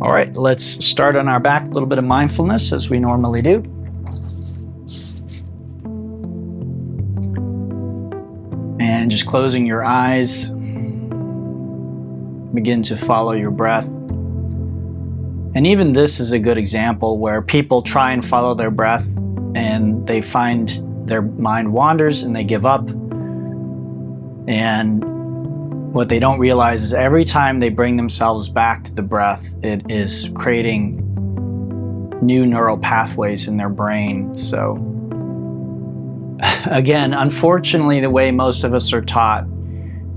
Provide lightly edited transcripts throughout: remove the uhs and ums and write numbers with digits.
All right, let's start on our back, a little bit of mindfulness as we normally do. And just closing your eyes, begin to follow your breath. And even this is a good example where people try and follow their breath and they find their mind wanders and they give up. And what they don't realize is every time they bring themselves back to the breath, it is creating new neural pathways in their brain. So again, unfortunately, the way most of us are taught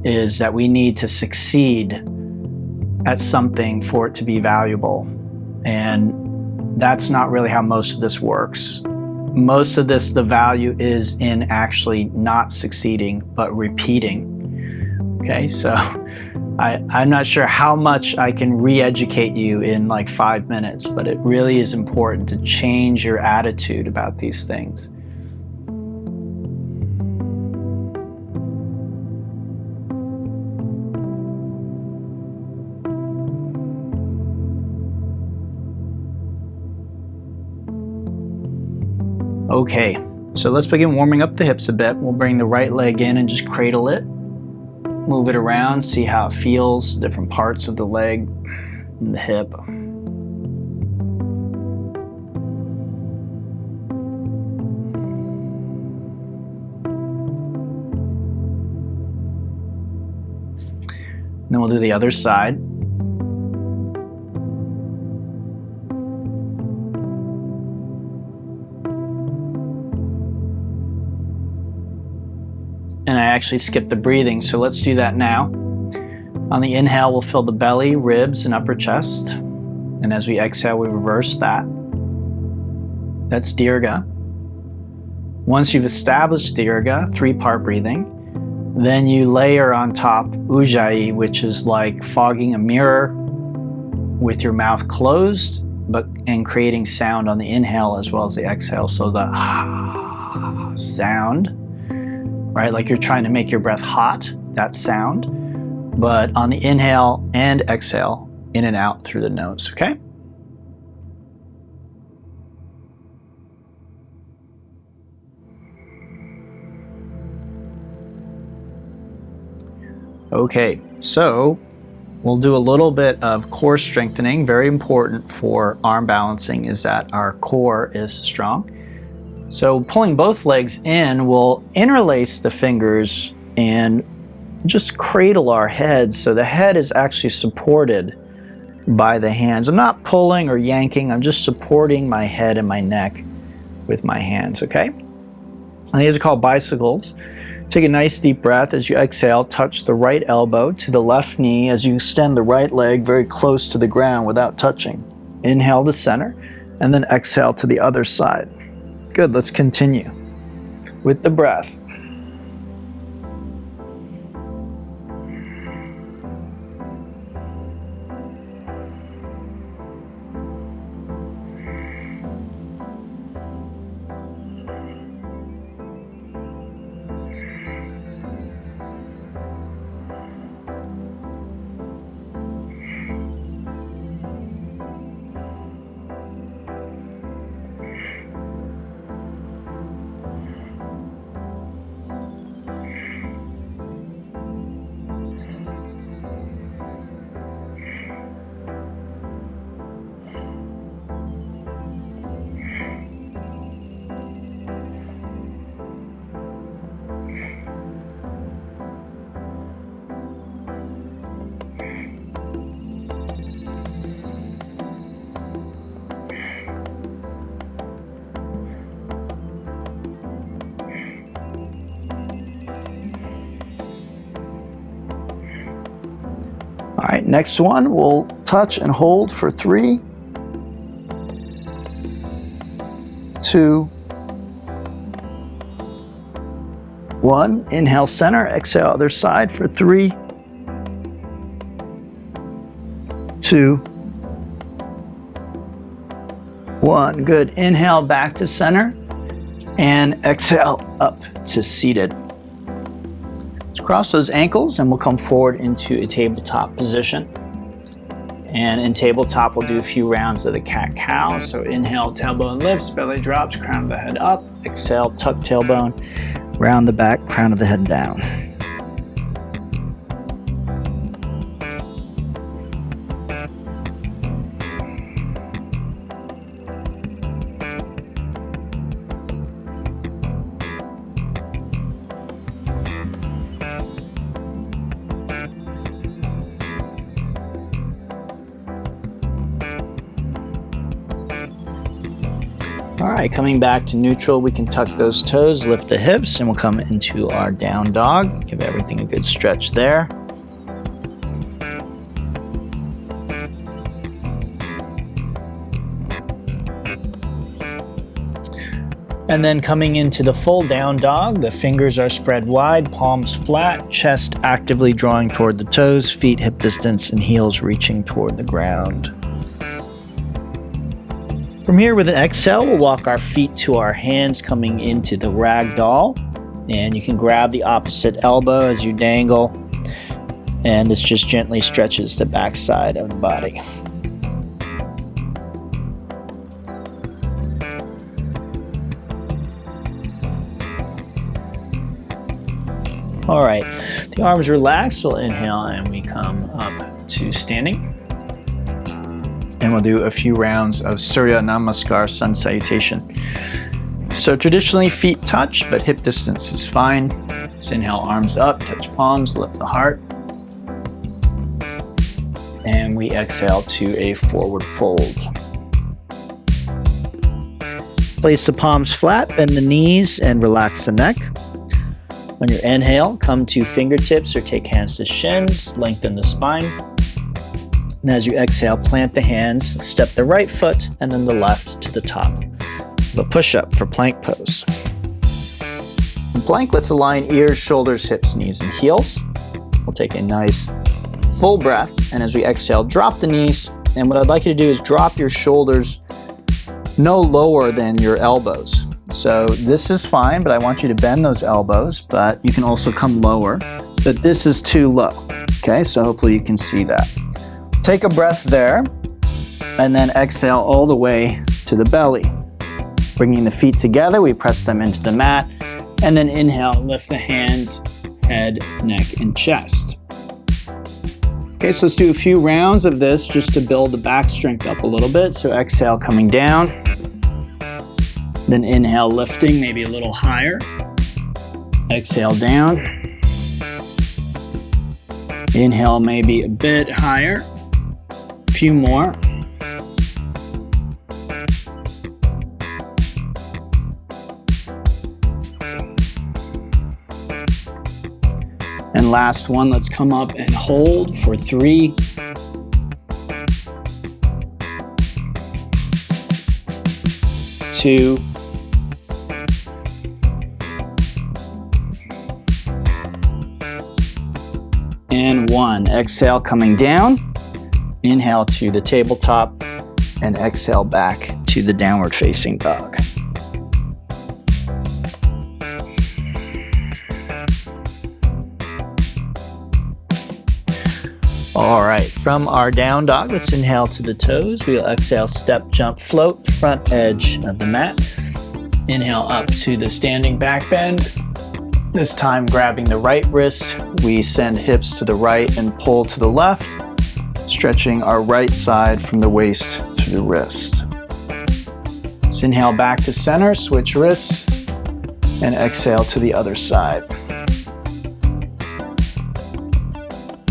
is that we need to succeed at something for it to be valuable. And that's not really how most of this works. Most of this, the value is in actually not succeeding, but repeating. Okay, so I'm not sure how much I can re-educate you in like 5 minutes, but it really is important to change your attitude about these things. Okay, so let's begin warming up the hips a bit. We'll bring the right leg in and just cradle it. Move it around, see how it feels, different parts of the leg and the hip. Then we'll do the other side. And I actually skipped the breathing, so let's do that now. On the inhale, we'll fill the belly, ribs, and upper chest. And as we exhale, we reverse that. That's Dirga. Once you've established Dirga, 3-part breathing, then you layer on top Ujjayi, which is like fogging a mirror with your mouth closed, and creating sound on the inhale as well as the exhale. So the sound, right? Like you're trying to make your breath hot, that sound. But on the inhale and exhale, in and out through the nose, okay? Okay, so we'll do a little bit of core strengthening. Very important for arm balancing is that our core is strong. So pulling both legs in, we'll interlace the fingers and just cradle our head so the head is actually supported by the hands. I'm not pulling or yanking, I'm just supporting my head and my neck with my hands, okay? And these are called bicycles. Take a nice deep breath. As you exhale, touch the right elbow to the left knee as you extend the right leg very close to the ground without touching. Inhale to center, and then exhale to the other side. Good, let's continue with the breath. All right, next one, we'll touch and hold for 3, 2, 1. Inhale center, exhale other side for 3, 2, 1. Good. Inhale back to center and exhale up to seated. Let's cross those ankles and we'll come forward into a tabletop position. And in tabletop, we'll do a few rounds of the cat-cow. So inhale, tailbone lifts, belly drops, crown of the head up. Exhale, tuck tailbone, round the back, crown of the head down. All right, coming back to neutral, we can tuck those toes, lift the hips, and we'll come into our down dog. Give everything a good stretch there. And then coming into the full down dog, the fingers are spread wide, palms flat, chest actively drawing toward the toes, feet hip distance, and heels reaching toward the ground. From here, with an exhale, we'll walk our feet to our hands, coming into the rag doll. And you can grab the opposite elbow as you dangle. And this just gently stretches the back side of the body. All right, the arms relax. We'll inhale and we come up to standing. And we'll do a few rounds of Surya Namaskar, sun salutation. So traditionally feet touch, but hip distance is fine. So inhale, arms up, touch palms, lift the heart. And we exhale to a forward fold. Place the palms flat, bend the knees, and relax the neck. On your inhale, come to fingertips or take hands to shins, lengthen the spine. And as you exhale, plant the hands, step the right foot and then the left to the top of a push-up for plank pose. In plank, let's align ears, shoulders, hips, knees, and heels. We'll take a nice full breath, and as we exhale, drop the knees. And what I'd like you to do is drop your shoulders no lower than your elbows. So this is fine, but I want you to bend those elbows, but you can also come lower. But this is too low, okay? So hopefully you can see that. Take a breath there, and then exhale all the way to the belly. Bringing the feet together, we press them into the mat, and then inhale, lift the hands, head, neck, and chest. Okay, so let's do a few rounds of this just to build the back strength up a little bit. So exhale, coming down. Then inhale, lifting, maybe a little higher. Exhale, down. Inhale, maybe a bit higher. A few more. And last one, let's come up and hold for 3, 2, and 1. Exhale, coming down. Inhale to the tabletop and exhale back to the downward facing dog. All right, from our down dog, let's inhale to the toes. We'll exhale, step, jump, float, front edge of the mat. Inhale up to the standing back bend. This time grabbing the right wrist, we send hips to the right and pull to the left, stretching our right side from the waist to the wrist. Let's inhale back to center, switch wrists, and exhale to the other side.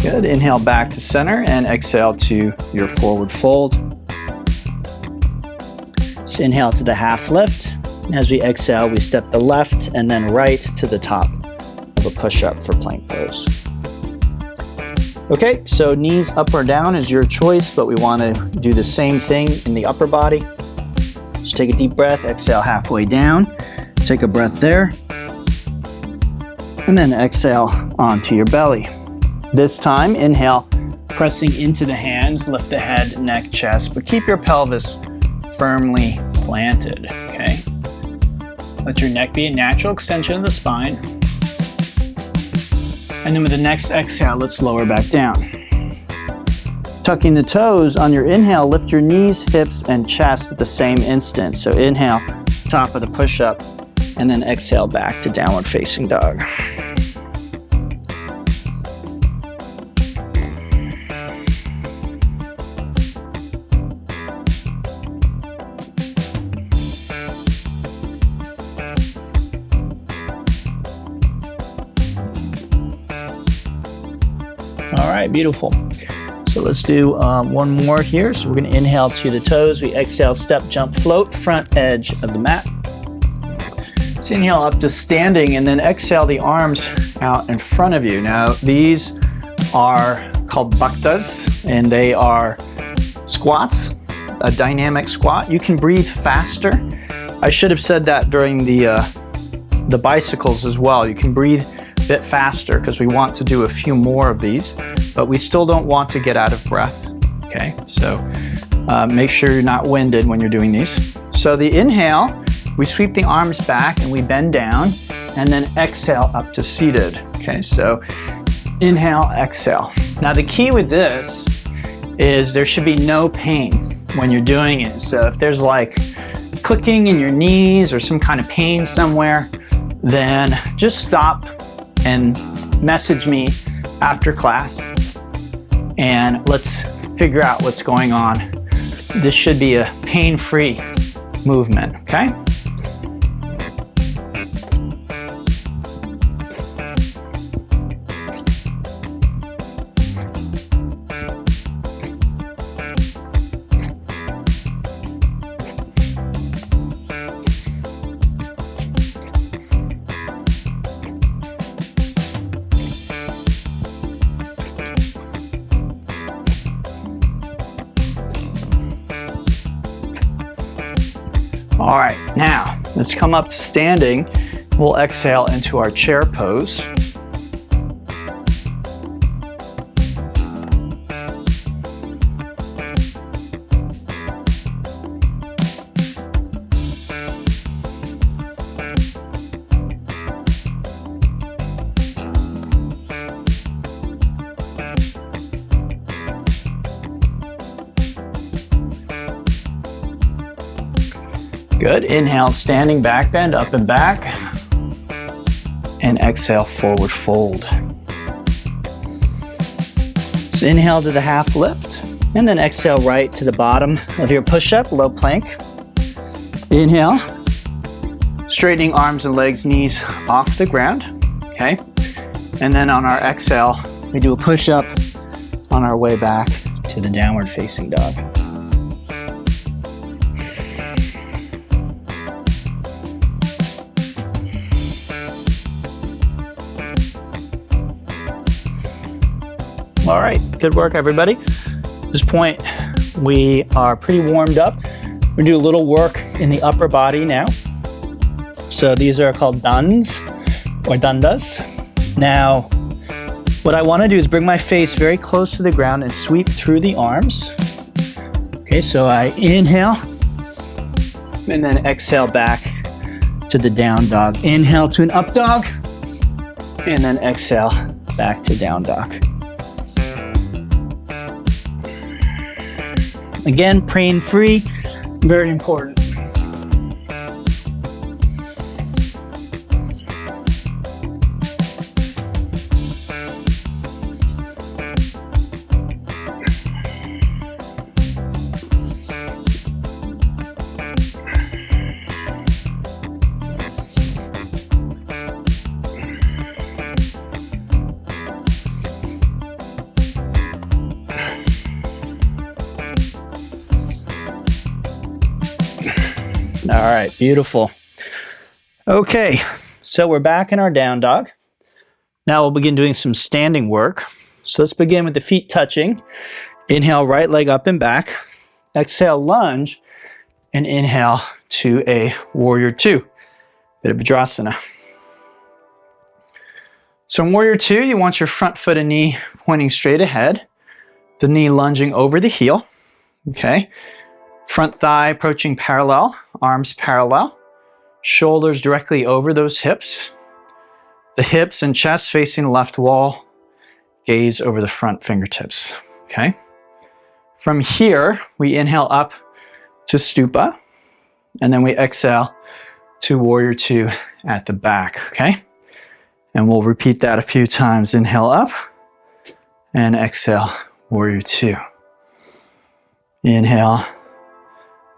Good, inhale back to center and exhale to your forward fold. Let's inhale to the half lift. As we exhale, we step the left and then right to the top of a push-up for plank pose. Okay, so knees up or down is your choice, but we want to do the same thing in the upper body. Just take a deep breath, exhale halfway down. Take a breath there. And then exhale onto your belly. This time, inhale, pressing into the hands, lift the head, neck, chest, but keep your pelvis firmly planted, okay? Let your neck be a natural extension of the spine. And then with the next exhale, let's lower back down. Tucking the toes, on your inhale, lift your knees, hips, and chest at the same instant. So inhale, top of the push-up, and then exhale back to downward facing dog. All right, beautiful. So let's do one more here. So we're going to inhale to the toes. We exhale, step, jump, float, front edge of the mat. Let's inhale up to standing and then exhale the arms out in front of you. Now these are called bhaktas and they are squats, a dynamic squat. You can breathe faster. I should have said that during the bicycles as well. You can breathe a bit faster because we want to do a few more of these, but we still don't want to get out of breath. Okay, so make sure you're not winded when you're doing these. So the inhale, we sweep the arms back and we bend down and then exhale up to seated. Okay, so inhale, exhale. Now the key with this is there should be no pain when you're doing it. So if there's like clicking in your knees or some kind of pain somewhere, then just stop and message me after class and let's figure out what's going on. This should be a pain-free movement, okay? All right, now let's come up to standing. We'll exhale into our chair pose. Good, inhale, standing back bend, up and back. And exhale, forward fold. So inhale to the half lift, and then exhale right to the bottom of your push-up, low plank. Inhale, straightening arms and legs, knees off the ground, okay? And then on our exhale, we do a push-up on our way back to the downward facing dog. All right, good work, everybody. At this point, we are pretty warmed up. We're gonna do a little work in the upper body now. So these are called dandas or dandas. Now, what I wanna do is bring my face very close to the ground and sweep through the arms. Okay, so I inhale and then exhale back to the down dog. Inhale to an up dog and then exhale back to down dog. Again, pain-free, very important. All right, beautiful. Okay, so we're back in our down dog. Now we'll begin doing some standing work. So let's begin with the feet touching. Inhale, right leg up and back. Exhale, lunge, and inhale to a warrior two. Bit of Vajrasana. So in warrior two, you want your front foot and knee pointing straight ahead. The knee lunging over the heel. Okay. Front thigh approaching parallel, arms parallel, shoulders directly over those hips, the hips and chest facing the left wall, gaze over the front fingertips, okay? From here, we inhale up to Stupa, and then we exhale to Warrior Two at the back, okay? And we'll repeat that a few times. Inhale up, and exhale, Warrior Two. Inhale,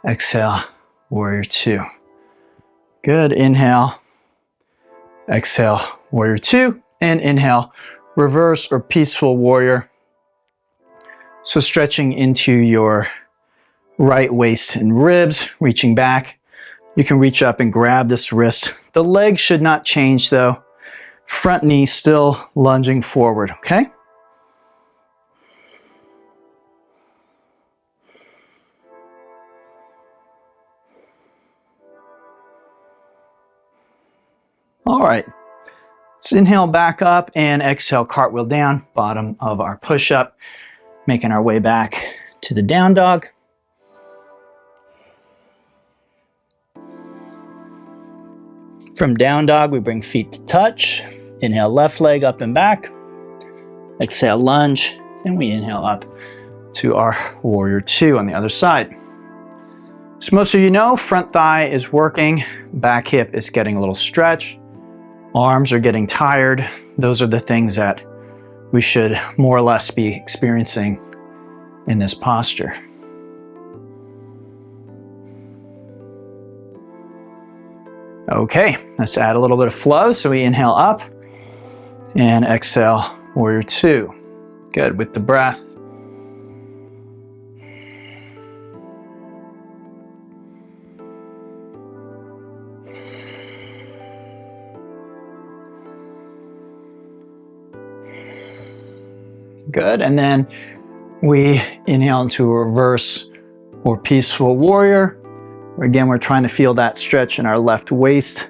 exhale, Warrior Two. Good, inhale, exhale, Warrior Two, and inhale, reverse or peaceful warrior. So stretching into your right waist and ribs, reaching back. You can reach up and grab this wrist. The leg should not change though. Front knee still lunging forward, okay? All right, let's inhale back up and exhale, cartwheel down, bottom of our push-up, making our way back to the down dog. From down dog, we bring feet to touch. Inhale, left leg up and back. Exhale, lunge, and we inhale up to our Warrior Two on the other side. So most of you know, front thigh is working, back hip is getting a little stretch. Arms are getting tired. Those are the things that we should more or less be experiencing in this posture. Okay, let's add a little bit of flow. So we inhale up and exhale, Warrior Two. Good, with the breath. Good, and then we inhale into a reverse or peaceful warrior. Again, we're trying to feel that stretch in our left waist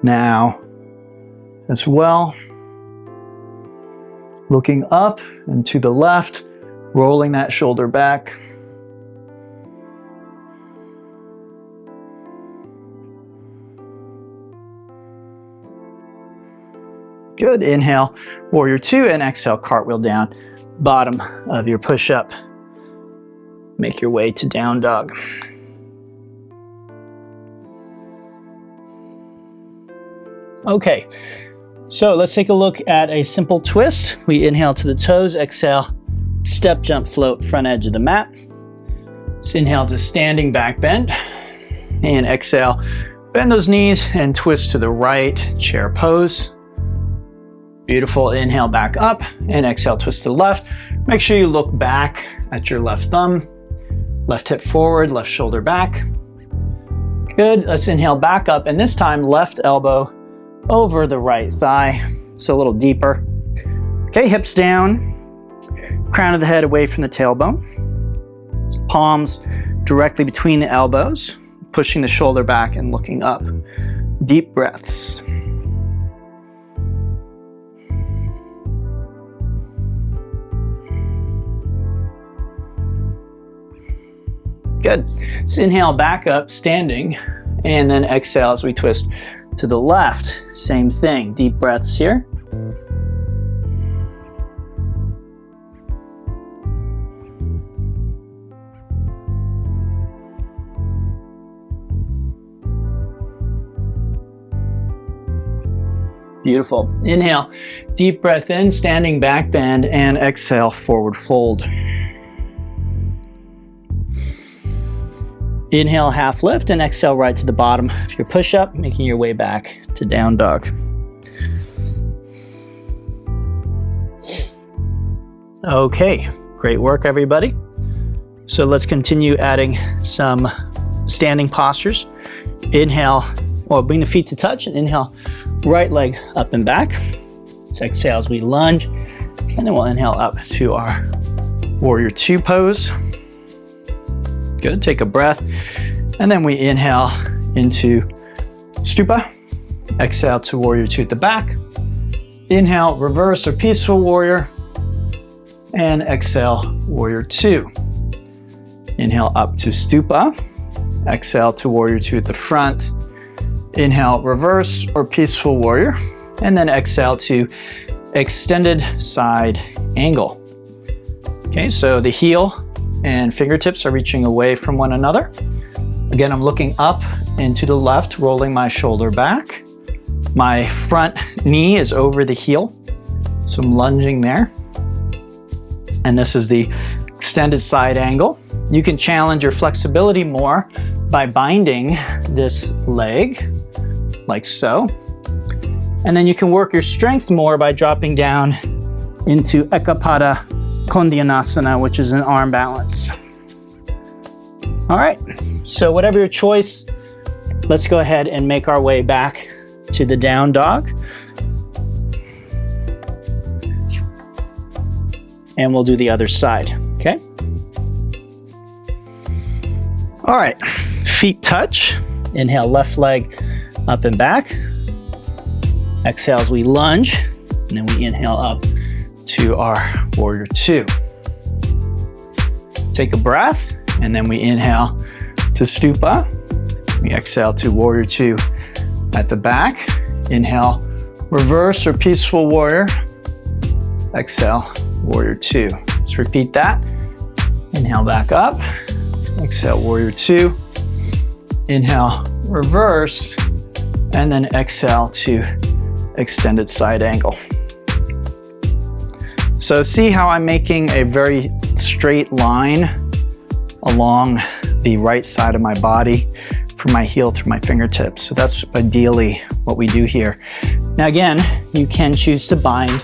now as well. Looking up and to the left, rolling that shoulder back. Good, inhale, Warrior Two, and exhale, cartwheel down, bottom of your push-up. Make your way to down dog. Okay, so let's take a look at a simple twist. We inhale to the toes, exhale, step, jump, float, front edge of the mat. Let's inhale to standing back bend, and exhale, bend those knees and twist to the right, chair pose. Beautiful, inhale back up, and exhale, twist to the left. Make sure you look back at your left thumb, left hip forward, left shoulder back. Good, let's inhale back up, and this time left elbow over the right thigh, so a little deeper. Okay, hips down, crown of the head away from the tailbone. Palms directly between the elbows, pushing the shoulder back and looking up. Deep breaths. Good. So inhale back up, standing, and then exhale as we twist to the left. Same thing, deep breaths here. Beautiful. Inhale, deep breath in, standing back bend, and exhale, forward fold. Inhale, half lift, and exhale right to the bottom of your push-up, making your way back to down dog. Okay, great work, everybody. So let's continue adding some standing postures. Inhale, or bring the feet to touch, and inhale, right leg up and back. Let's exhale as we lunge, and then we'll inhale up to our Warrior Two pose. Good, take a breath, and then we inhale into Stupa. Exhale to Warrior Two at the back. Inhale, reverse or peaceful warrior, and exhale, Warrior Two. Inhale up to Stupa. Exhale to Warrior Two at the front. Inhale, reverse or peaceful warrior, and then exhale to extended side angle. Okay, so the heel and fingertips are reaching away from one another. Again, I'm looking up and to the left, rolling my shoulder back. My front knee is over the heel, so I'm lunging there. And this is the extended side angle. You can challenge your flexibility more by binding this leg, like so. And then you can work your strength more by dropping down into Ekapada Kondianasana, which is an arm balance. All right, so whatever your choice, let's go ahead and make our way back to the down dog. And we'll do the other side, okay? All right, feet touch. Inhale, left leg up and back. Exhale as we lunge, and then we inhale up to our warrior two. Take a breath, and then we inhale to stupa. We exhale to warrior two at the back. Inhale, reverse or peaceful warrior. Exhale, warrior two. Let's repeat that. Inhale back up. Exhale, warrior two. Inhale, reverse, and then exhale to extended side angle. So see how I'm making a very straight line along the right side of my body from my heel through my fingertips. So that's ideally what we do here. Now again, you can choose to bind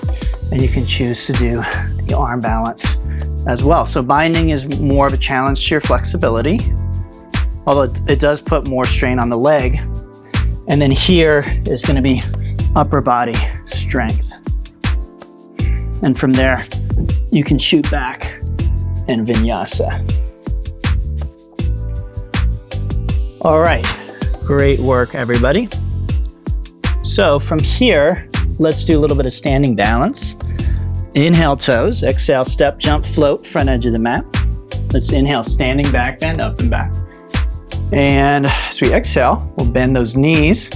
and you can choose to do the arm balance as well. So binding is more of a challenge to your flexibility, although it does put more strain on the leg. And then here is going to be upper body strength. And from there, you can shoot back and vinyasa. All right, great work, everybody. So from here, let's do a little bit of standing balance. Inhale toes, exhale, step, jump, float, front edge of the mat. Let's inhale, standing back bend, up and back. And as we exhale, we'll bend those knees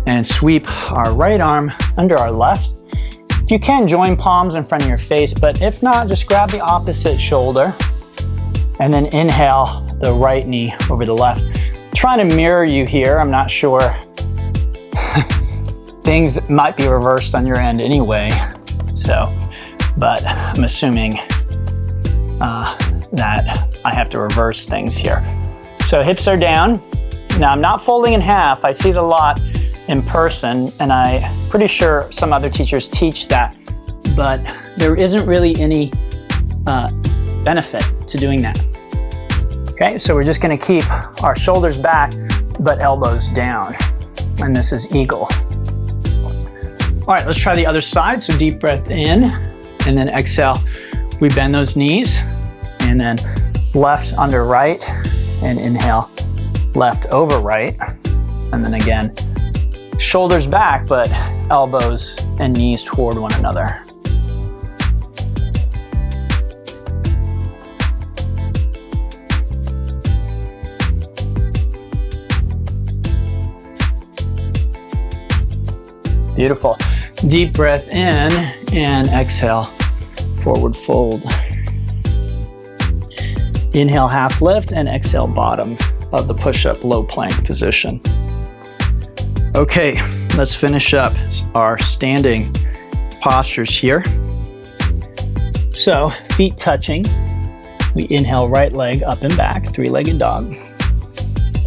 and sweep our right arm under our left. If you can, join palms in front of your face, but if not, just grab the opposite shoulder and then inhale the right knee over the left. I'm trying to mirror you here, I'm not sure. Things might be reversed on your end anyway, but I'm assuming that I have to reverse things here. So hips are down. Now I'm not folding in half. I see it a lot in person, and I'm pretty sure some other teachers teach that, but there isn't really any benefit to doing that. Okay, so we're just gonna keep our shoulders back, but elbows down, and this is eagle. All right, let's try the other side. So deep breath in, and then exhale. We bend those knees, and then left under right, and inhale, left over right. And then again, shoulders back, but elbows and knees toward one another. Beautiful. Deep breath in and exhale, forward fold. Inhale, half lift, and exhale, bottom of the push-up low plank position. Okay, let's finish up our standing postures here. So, feet touching. We inhale, right leg up and back, three-legged dog.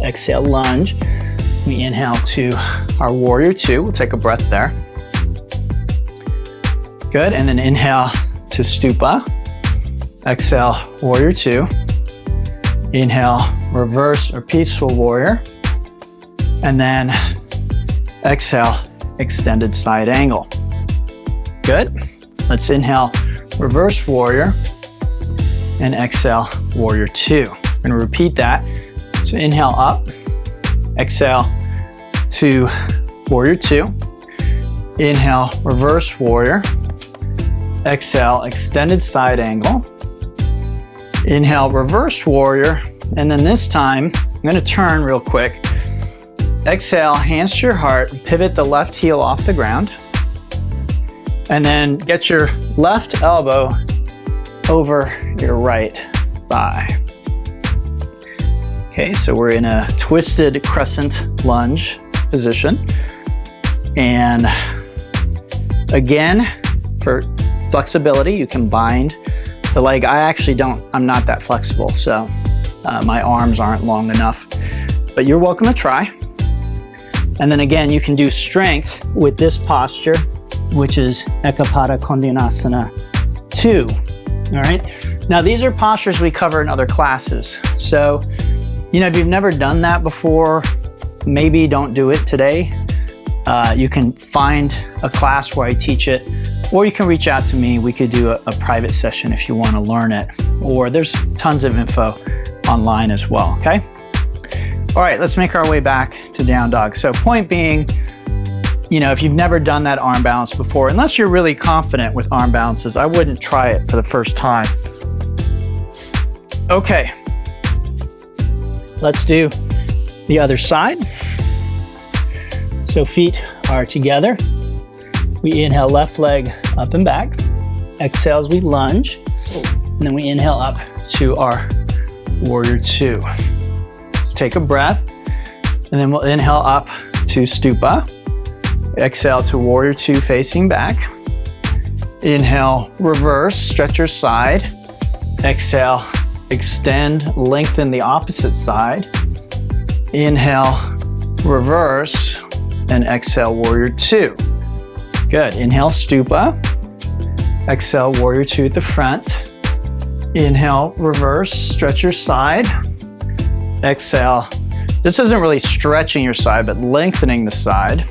Exhale, lunge. We inhale to our warrior two. We'll take a breath there. Good, and then inhale to stupa. Exhale, warrior two. Inhale, reverse or peaceful warrior. And then exhale, extended side angle. Good. Let's inhale, reverse warrior, and exhale, warrior two. We're gonna repeat that. So inhale up, exhale to warrior two. Inhale, reverse warrior. Exhale, extended side angle. Inhale, reverse warrior. And then this time, I'm gonna turn real quick. Exhale, hands to your heart, pivot the left heel off the ground. And then get your left elbow over your right thigh. Okay, so we're in a twisted crescent lunge position. And again, for flexibility, you can bind the leg. I'm not that flexible, so my arms aren't long enough, but you're welcome to try. And then again, you can do strength with this posture, which is Ekapada Kondinasana 2. All right. Now these are postures we cover in other classes. So, if you've never done that before, maybe don't do it today. You can find a class where I teach it, or you can reach out to me. We could do a private session if you want to learn it, or there's tons of info online as well, okay? All right, let's make our way back to down dog. So point being, if you've never done that arm balance before, unless you're really confident with arm balances, I wouldn't try it for the first time. Okay, let's do the other side. So feet are together. We inhale, left leg up and back. Exhale as we lunge. And then we inhale up to our warrior 2. Let's take a breath. And then we'll inhale up to stupa. Exhale to warrior 2 facing back. Inhale, reverse, stretch your side. Exhale, extend, lengthen the opposite side. Inhale, reverse, and exhale, warrior 2. Good. Inhale, stupa. Exhale, warrior 2 at the front. Inhale, reverse, stretch your side. Exhale. This isn't really stretching your side, but lengthening the side.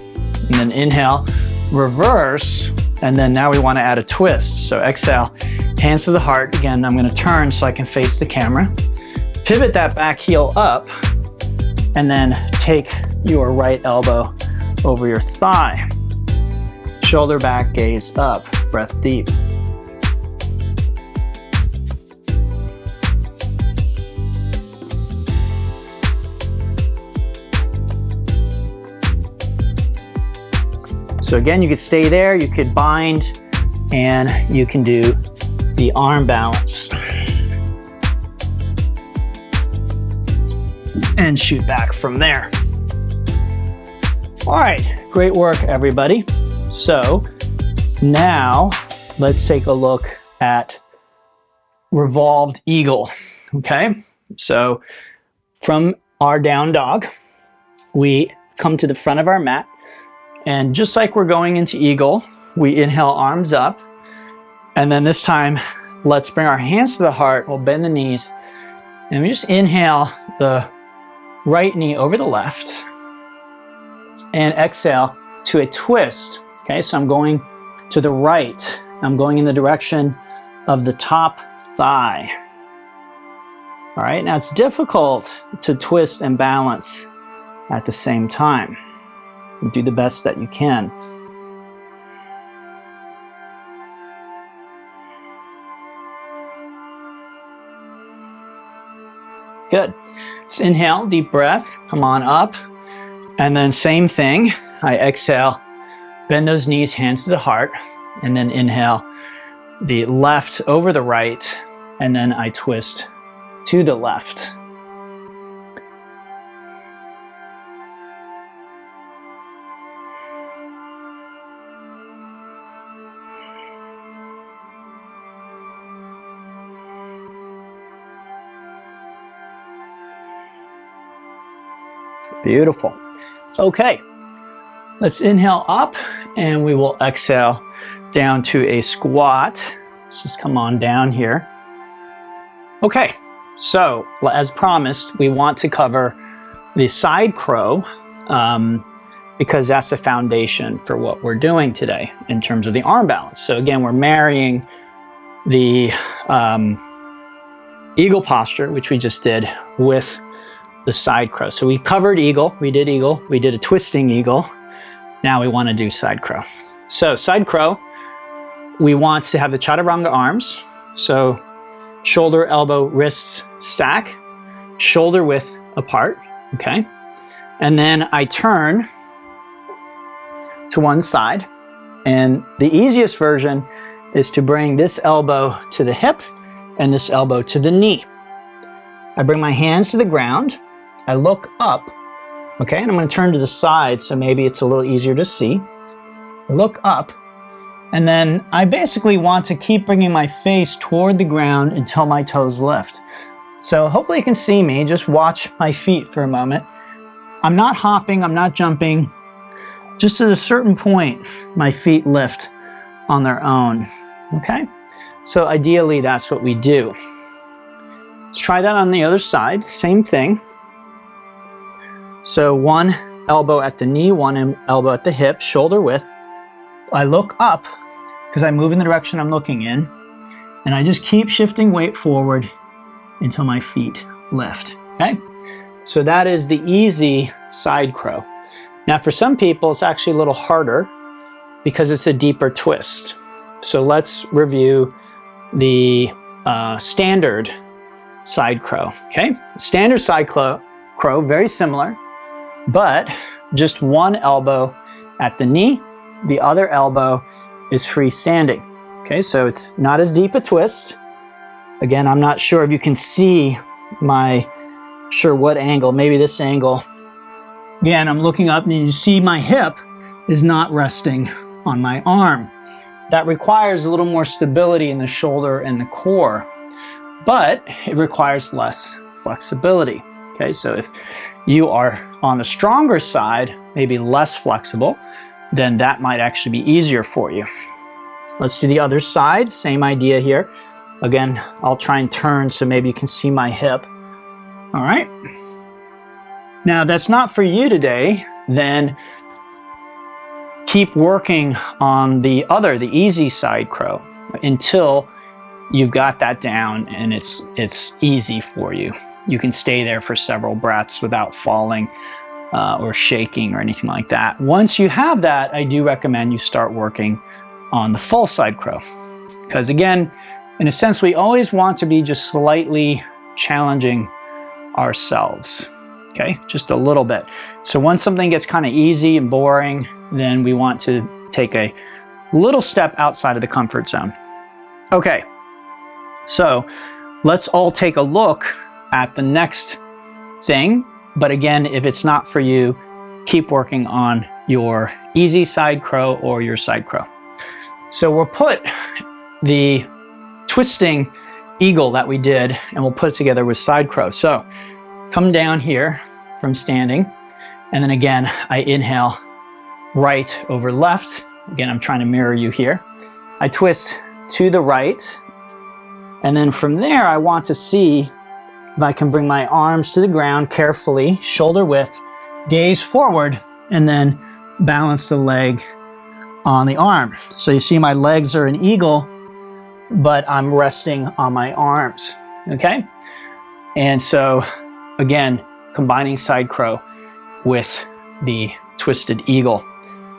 And then inhale, reverse, and then now we want to add a twist. So exhale, hands to the heart. Again, I'm going to turn so I can face the camera. Pivot that back heel up, and then take your right elbow over your thigh. Shoulder back, gaze up, breath deep. So again, you could stay there, you could bind, and you can do the arm balance. And shoot back from there. All right, great work, everybody. So now let's take a look at revolved eagle, okay? So from our down dog, we come to the front of our mat, and just like we're going into eagle, we inhale, arms up, and then this time, let's bring our hands to the heart, we'll bend the knees, and we just inhale the right knee over the left, and exhale to a twist. Okay, so I'm going to the right. I'm going in the direction of the top thigh. All right, now it's difficult to twist and balance at the same time. You do the best that you can. Good. Let's inhale, deep breath, come on up. And then same thing, I exhale, bend those knees, hands to the heart, and then inhale the left over the right, and then I twist to the left. Beautiful. Okay, let's inhale up, and we will exhale down to a squat. Let's just come on down here. Okay, so as promised, we want to cover the side crow because that's the foundation for what we're doing today in terms of the arm balance. So again, we're marrying the eagle posture, which we just did, with the side crow. So we covered eagle, we did a twisting eagle. Now we want to do side crow. So side crow, we want to have the chaturanga arms. So shoulder, elbow, wrists stack, shoulder width apart, okay? And then I turn to one side, and the easiest version is to bring this elbow to the hip and this elbow to the knee. I bring my hands to the ground. I look up, okay, and I'm going to turn to the side so maybe it's a little easier to see. Look up, and then I basically want to keep bringing my face toward the ground until my toes lift. So hopefully you can see me. Just watch my feet for a moment. I'm not hopping, I'm not jumping. Just at a certain point, my feet lift on their own, okay? So ideally, that's what we do. Let's try that on the other side, same thing. So one elbow at the knee, one elbow at the hip, shoulder width. I look up because I move in the direction I'm looking in, and I just keep shifting weight forward until my feet lift, okay? So that is the easy side crow. Now for some people, it's actually a little harder because it's a deeper twist. So let's review the standard side crow, okay? Standard side crow, very similar, but just one elbow at the knee, the other elbow is freestanding, okay? So it's not as deep a twist. Again, I'm not sure if you can see what angle, maybe this angle. Again, I'm looking up and you see my hip is not resting on my arm. That requires a little more stability in the shoulder and the core, but it requires less flexibility. Okay, so if you are on the stronger side, maybe less flexible, then that might actually be easier for you. Let's do the other side, same idea here. Again, I'll try and turn so maybe you can see my hip. All right. Now, if that's not for you today, then keep working on the easy side crow until you've got that down and it's easy for you. You can stay there for several breaths without falling or shaking or anything like that. Once you have that, I do recommend you start working on the full side crow. Because again, in a sense, we always want to be just slightly challenging ourselves, okay? Just a little bit. So once something gets kind of easy and boring, then we want to take a little step outside of the comfort zone. Okay, so let's all take a look at the next thing. But again, if it's not for you, keep working on your easy side crow or your side crow. So we'll put the twisting eagle that we did and we'll put it together with side crow. So come down here from standing, and then again, I inhale right over left. Again, I'm trying to mirror you here. I twist to the right, and then from there, I want to see if I can bring my arms to the ground carefully, shoulder width, gaze forward, and then balance the leg on the arm. So you see my legs are an eagle, but I'm resting on my arms, okay? And so, again, combining side crow with the twisted eagle.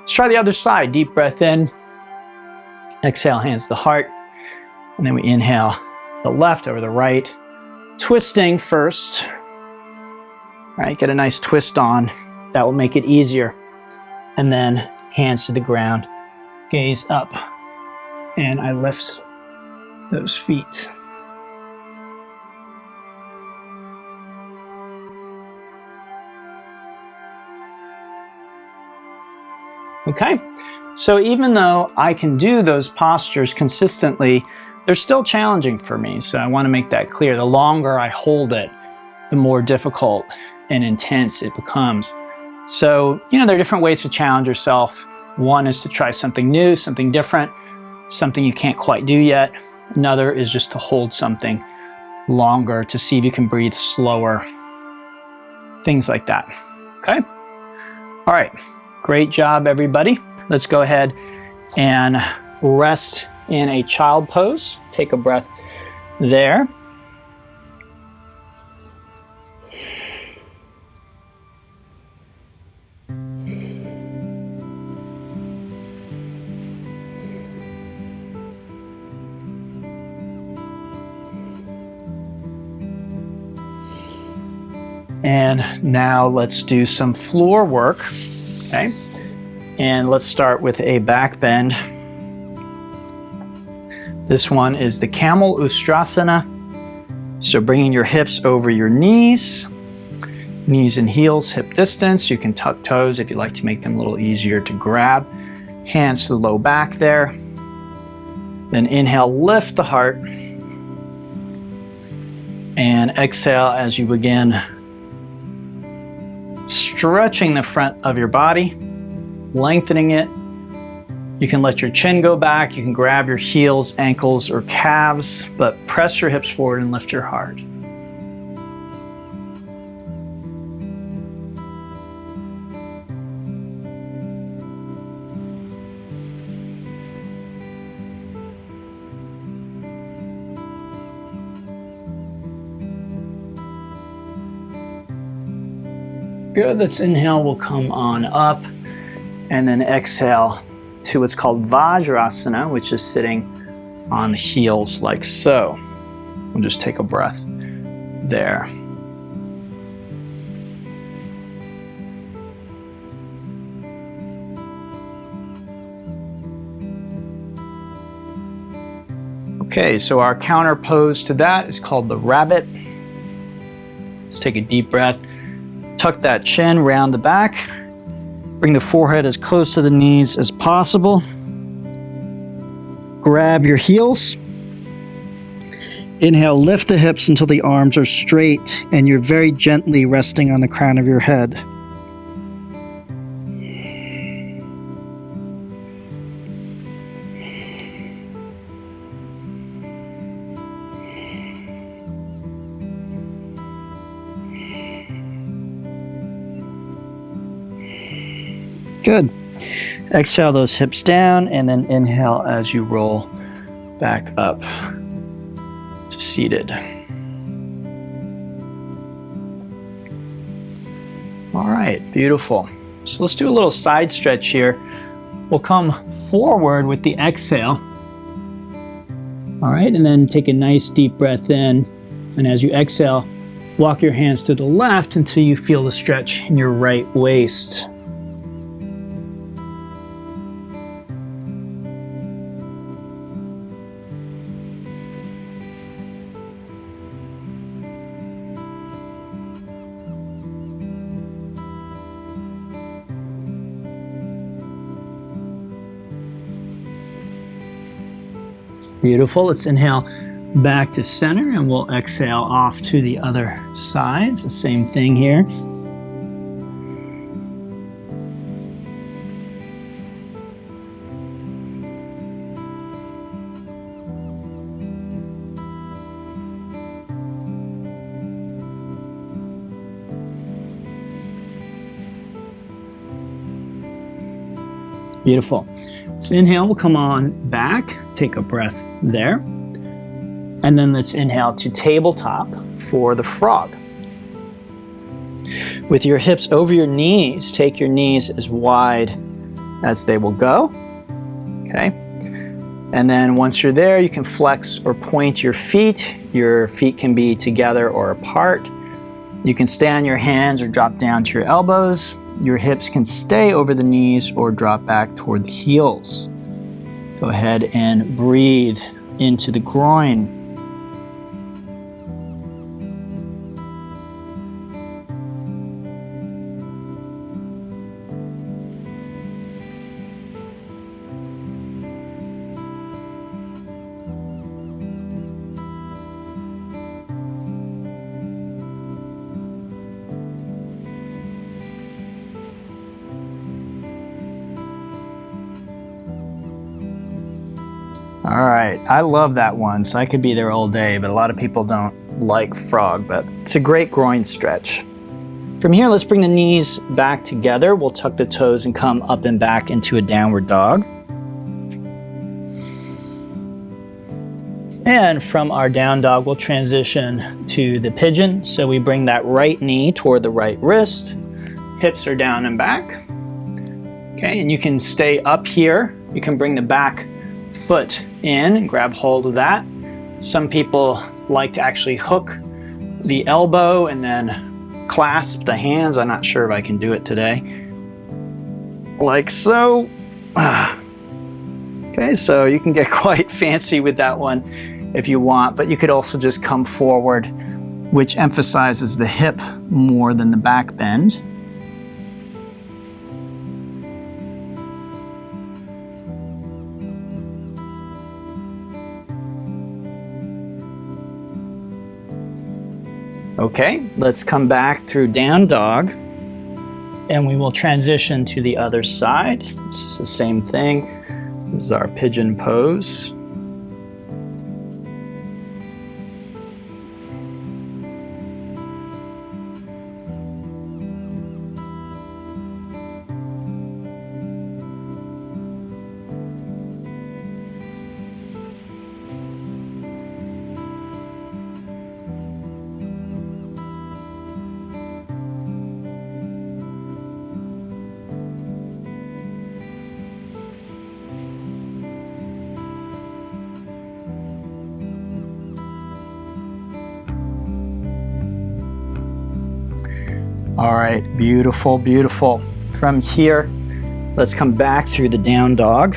Let's try the other side. Deep breath in, exhale, hands to the heart, and then we inhale the left over the right, twisting first. All right, get a nice twist on. That will make it easier. And then hands to the ground, gaze up, and I lift those feet. Okay, so even though I can do those postures consistently, they're still challenging for me. So I want to make that clear. The longer I hold it, the more difficult and intense it becomes. So, there are different ways to challenge yourself. One is to try something new, something different, something you can't quite do yet. Another is just to hold something longer to see if you can breathe slower. Things like that, okay? All right, great job, everybody. Let's go ahead and rest in a child pose. Take a breath there. And now let's do some floor work, okay? And let's start with a back bend. This one is the Camel Ustrasana. So bringing your hips over your knees, knees and heels hip distance. You can tuck toes if you'd like to make them a little easier to grab. Hands to the low back there. Then inhale, lift the heart. And exhale as you begin stretching the front of your body, lengthening it. You can let your chin go back. You can grab your heels, ankles, or calves, but press your hips forward and lift your heart. Good, let's inhale, we'll come on up, and then exhale to what's called Vajrasana, which is sitting on the heels like so. We'll just take a breath there. Okay, so our counter pose to that is called the rabbit. Let's take a deep breath. Tuck that chin, round the back. Bring the forehead as close to the knees as possible. Grab your heels. Inhale, lift the hips until the arms are straight and you're very gently resting on the crown of your head. Good. Exhale those hips down and then inhale as you roll back up to seated. All right, beautiful. So let's do a little side stretch here. We'll come forward with the exhale. All right, and then take a nice deep breath in. And as you exhale, walk your hands to the left until you feel the stretch in your right waist. Beautiful. Let's inhale back to center and we'll exhale off to the other side. It's the same thing here. Beautiful. Let's inhale, we'll come on back, take a breath there. And then let's inhale to tabletop for the frog. With your hips over your knees, take your knees as wide as they will go. Okay. And then once you're there, you can flex or point your feet. Your feet can be together or apart. You can stay on your hands or drop down to your elbows. Your hips can stay over the knees or drop back toward the heels. Go ahead and breathe into the groin. All right, I love that one, so I could be there all day, but a lot of people don't like frog, but it's a great groin stretch. From here, let's bring the knees back together. We'll tuck the toes and come up and back into a downward dog. And from our down dog, we'll transition to the pigeon. So we bring that right knee toward the right wrist. Hips are down and back. Okay, and you can stay up here. You can bring the back foot in and grab hold of that. Some people like to actually hook the elbow and then clasp the hands. I'm not sure if I can do it today. Like so. Okay, so you can get quite fancy with that one if you want, but you could also just come forward, which emphasizes the hip more than the back bend. Okay, let's come back through down dog, and we will transition to the other side. This is the same thing. This is our pigeon pose. All right, beautiful, beautiful. From here, let's come back through the down dog,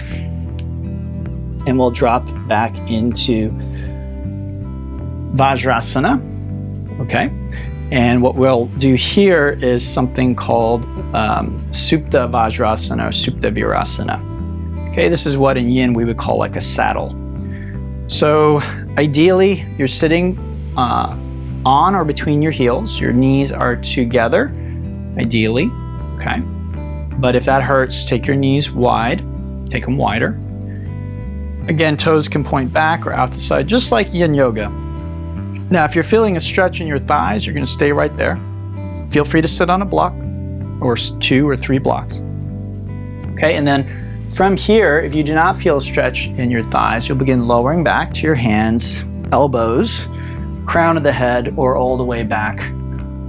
and we'll drop back into Vajrasana, okay? And what we'll do here is something called Supta Vajrasana or Supta Virasana. Okay, this is what in yin we would call like a saddle. So ideally, you're sitting on or between your heels. Your knees are together, ideally, okay? But if that hurts, take your knees wide, take them wider. Again, toes can point back or out the side, just like yin yoga. Now, if you're feeling a stretch in your thighs, you're gonna stay right there. Feel free to sit on a block or 2 or 3 blocks. Okay, and then from here, if you do not feel a stretch in your thighs, you'll begin lowering back to your hands, elbows, crown of the head, or all the way back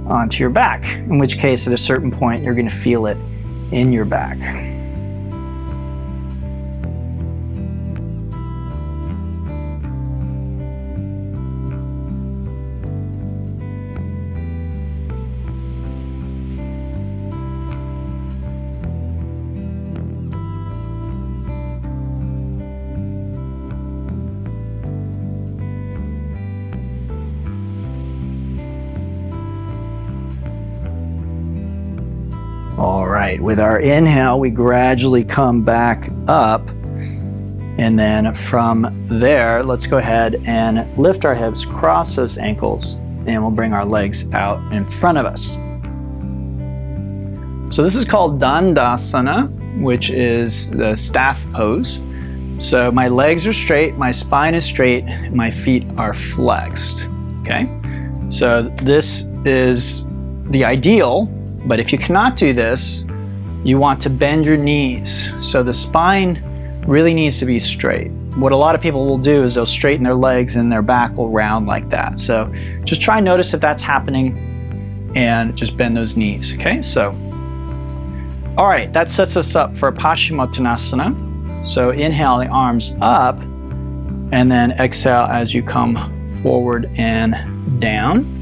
onto your back, in which case at a certain point you're going to feel it in your back. All right, with our inhale, we gradually come back up. And then from there, let's go ahead and lift our hips, cross those ankles, and we'll bring our legs out in front of us. So this is called Dandasana, which is the staff pose. So my legs are straight, my spine is straight, my feet are flexed, okay? So this is the ideal. But if you cannot do this, you want to bend your knees. So the spine really needs to be straight. What a lot of people will do is they'll straighten their legs and their back will round like that. So just try and notice if that's happening and just bend those knees, okay? So, all right, that sets us up for Paschimottanasana. So inhale the arms up, and then exhale as you come forward and down.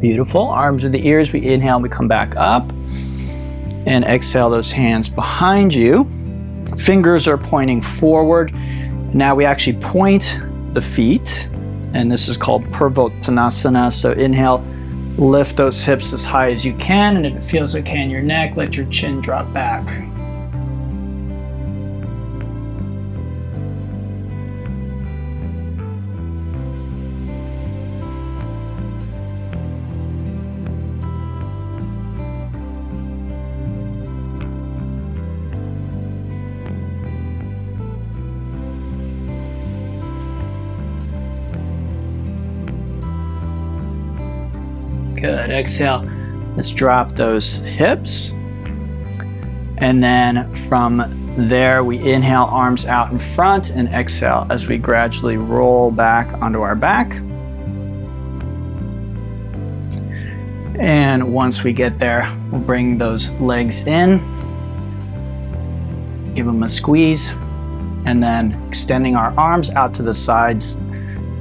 Beautiful. Arms to the ears. We inhale, we come back up. And exhale those hands behind you. Fingers are pointing forward. Now we actually point the feet. And this is called Purvottanasana. So inhale, lift those hips as high as you can. And if it feels okay in your neck, let your chin drop back. Good. Exhale. Let's drop those hips. And then from There, we inhale, arms out in front, and exhale as we gradually roll back onto our back. And once we get there, we'll bring those legs in, give them a squeeze, and then extending our arms out to the sides.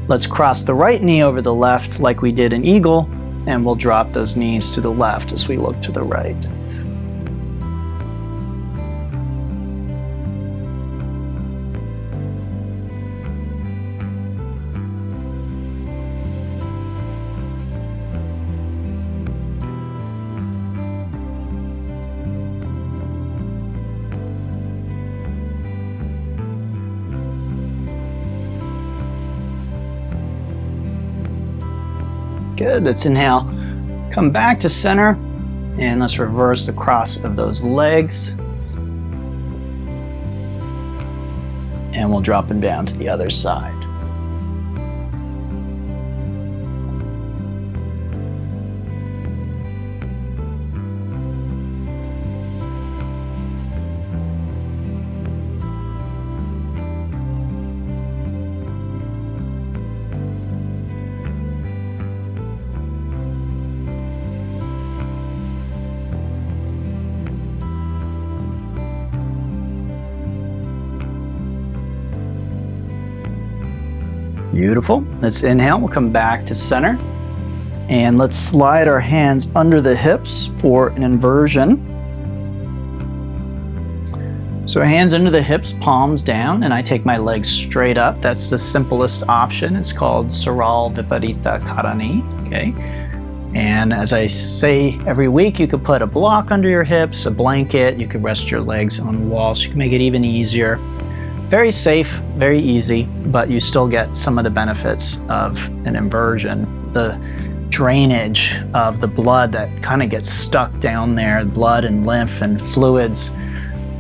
Let's cross the right knee over the left like we did in eagle, and we'll drop those knees to the left as we look to the right. Good, let's inhale, come back to center, and let's reverse the cross of those legs. And we'll drop them down to the other side. Beautiful. Let's inhale. We'll come back to center. And let's slide our hands under the hips for an inversion. So hands under the hips, palms down, and I take my legs straight up. That's the simplest option. It's called Saral Viparita Karani. Okay. And as I say every week, you could put a block under your hips, a blanket. You could rest your legs on the wall, so you can make it even easier. Very safe, very easy, but you still get some of the benefits of an inversion. The drainage of the blood that kind of gets stuck down there, blood and lymph and fluids,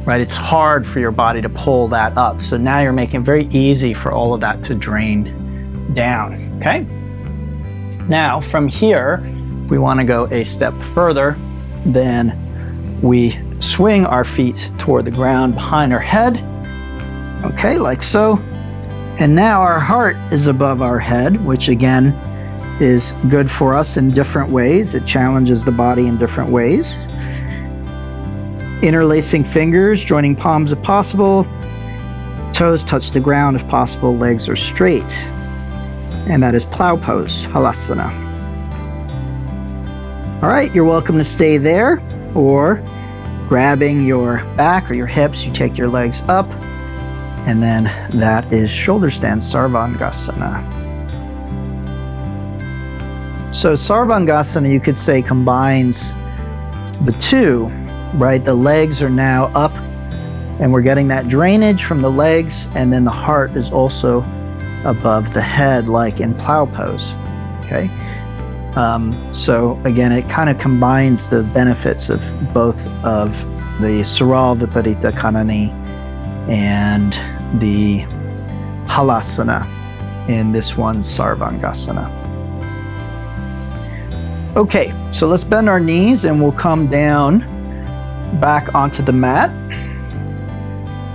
right? It's hard for your body to pull that up. So now you're making it very easy for all of that to drain down, okay? Now from here, if we want to go a step further, then we swing our feet toward the ground behind our head. Okay, like so. And now our heart is above our head, which again is good for us in different ways. It challenges the body in different ways. Interlacing fingers, joining palms if possible. Toes touch the ground if possible. Legs are straight. And that is plow pose, halasana. All right, you're welcome to stay there, or grabbing your back or your hips, you take your legs up. And then that is shoulder stand, Sarvangasana. So Sarvangasana, you could say, combines the two, right? The legs are now up and we're getting that drainage from the legs, and then the heart is also above the head, like in plow pose, okay? So again, it kind of combines the benefits of both of the Saral Viparita Karani and the halasana in this one, Sarvangasana. Okay, so let's bend our knees and we'll come down back onto the mat.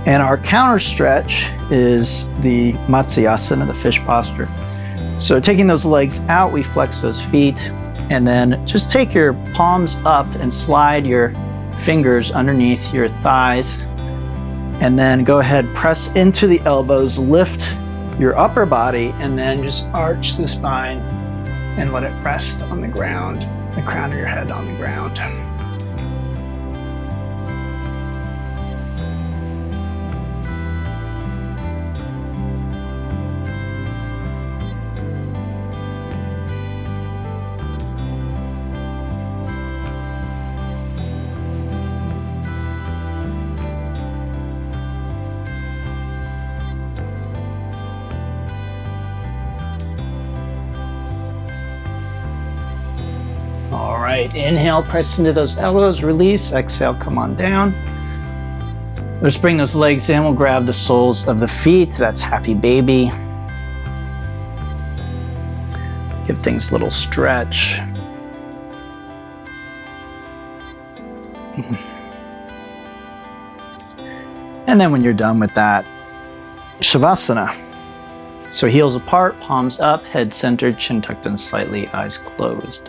And our counter stretch is the Matsyasana, the fish posture. So taking those legs out, we flex those feet, and then just take your palms up and slide your fingers underneath your thighs. And then go ahead, press into the elbows, lift your upper body, and then just arch the spine and let it rest on the ground, the crown of your head on the ground. All right, inhale, press into those elbows, release, exhale, come on down. Let's bring those legs in, we'll grab the soles of the feet, that's happy baby. Give things a little stretch. And then when you're done with that, Shavasana. So heels apart, palms up, head centered, chin tucked in slightly, eyes closed.